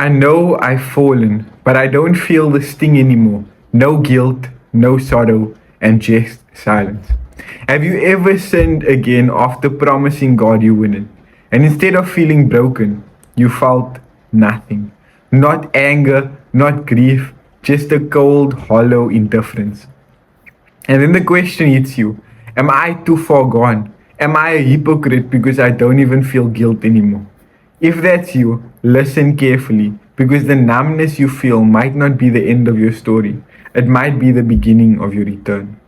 I know I've fallen, but I don't feel the sting anymore. No guilt, no sorrow, and just silence. Have you ever sinned again after promising God you wouldn't? And instead of feeling broken, you felt nothing. Not anger, not grief, just a cold, hollow indifference. And then the question hits you: am I too far gone? Am I a hypocrite because I don't even feel guilt anymore? If that's you, listen carefully, because the numbness you feel might not be the end of your story. It might be the beginning of your return.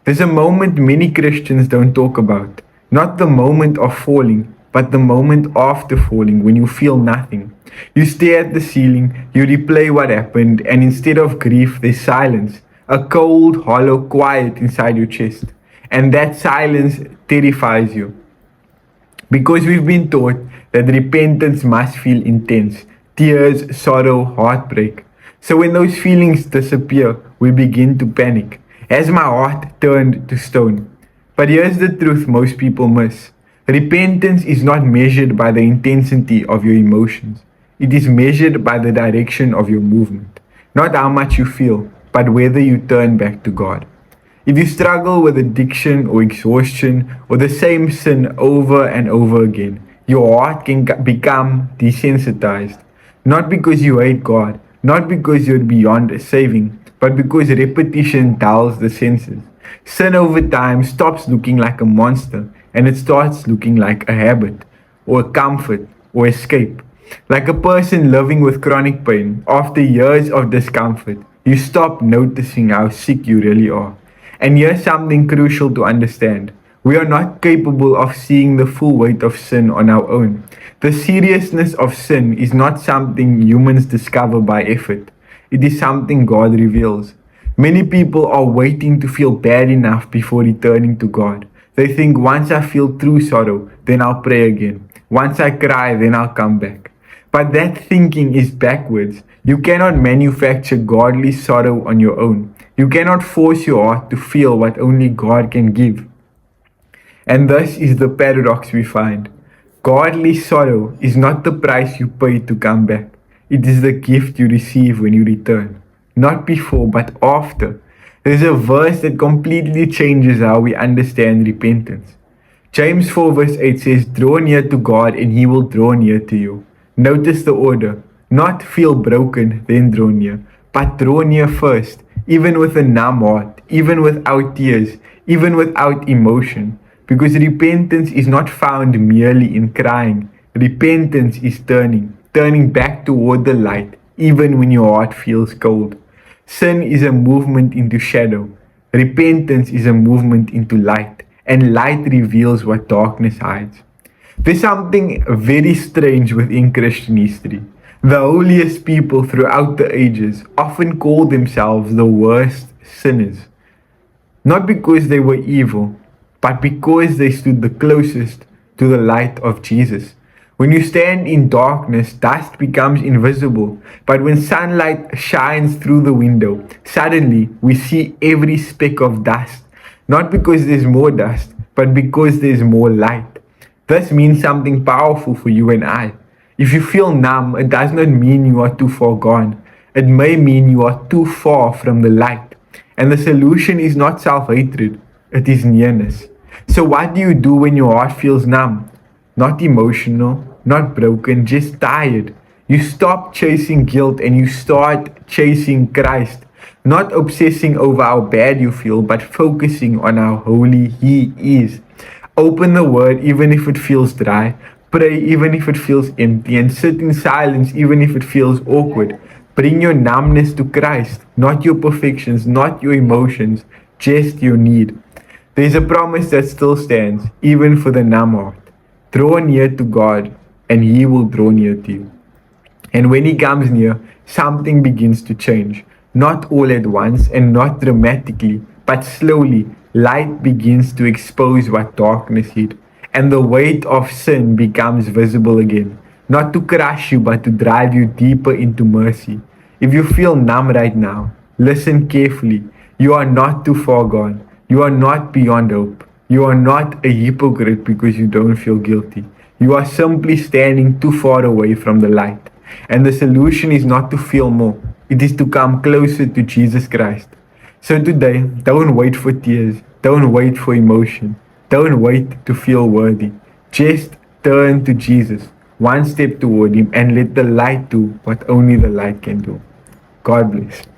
There's a moment many Christians don't talk about. Not the moment of falling, but the moment after falling when you feel nothing. You stare at the ceiling, you replay what happened, and instead of grief, there's silence. A cold, hollow quiet inside your chest. And that silence terrifies you. Because we've been taught that repentance must feel intense: tears, sorrow, heartbreak. So when those feelings disappear, we begin to panic. Has my heart turned to stone? But here's the truth most people miss: repentance is not measured by the intensity of your emotions, it is measured by the direction of your movement. Not how much you feel, but whether you turn back to God. If you struggle with addiction or exhaustion or the same sin over and over again, your heart can become desensitized. Not because you hate God, not because you're beyond saving, but because repetition dulls the senses. Sin over time stops looking like a monster and it starts looking like a habit, or a comfort, or escape. Like a person living with chronic pain, after years of discomfort, you stop noticing how sick you really are. And here's something crucial to understand: we are not capable of seeing the full weight of sin on our own. The seriousness of sin is not something humans discover by effort, it is something God reveals. Many people are waiting to feel bad enough before returning to God. They think, once I feel true sorrow, then I'll pray again. Once I cry, then I'll come back. But that thinking is backwards. You cannot manufacture godly sorrow on your own. You cannot force your heart to feel what only God can give. And this is the paradox we find. Godly sorrow is not the price you pay to come back. It is the gift you receive when you return. Not before, but after. There's a verse that completely changes how we understand repentance. James 4 verse 8 says, "Draw near to God and He will draw near to you." Notice the order. Not feel broken, then draw near, but draw near first, even with a numb heart, even without tears, even without emotion. Because repentance is not found merely in crying. Repentance is turning back toward the light, even when your heart feels cold. Sin is a movement into shadow. Repentance is a movement into light, and light reveals what darkness hides. There's something very strange within Christian history. The holiest people throughout the ages often call themselves the worst sinners. Not because they were evil, but because they stood the closest to the light of Jesus. When you stand in darkness, dust becomes invisible. But when sunlight shines through the window, suddenly we see every speck of dust. Not because there's more dust, but because there's more light. This means something powerful for you and I. If you feel numb, it does not mean you are too far gone. It may mean you are too far from the light. And the solution is not self-hatred, it is nearness. So what do you do when your heart feels numb? Not emotional, not broken, just tired. You stop chasing guilt and you start chasing Christ. Not obsessing over how bad you feel, but focusing on how holy He is. Open the Word even if it feels dry. Pray even if it feels empty, and sit in silence even if it feels awkward. Bring your numbness to Christ, not your perfections, not your emotions, just your need. There's a promise that still stands, even for the numb heart. Draw near to God, and He will draw near to you. And when He comes near, something begins to change. Not all at once and not dramatically, but slowly, light begins to expose what darkness hid. And the weight of sin becomes visible again. Not to crush you, but to drive you deeper into mercy. If you feel numb right now, listen carefully. You are not too far gone. You are not beyond hope. You are not a hypocrite because you don't feel guilty. You are simply standing too far away from the light. And the solution is not to feel more, it is to come closer to Jesus Christ. So today, don't wait for tears, don't wait for emotion, don't wait to feel worthy. Just turn to Jesus, one step toward Him, and let the light do what only the light can do. God bless.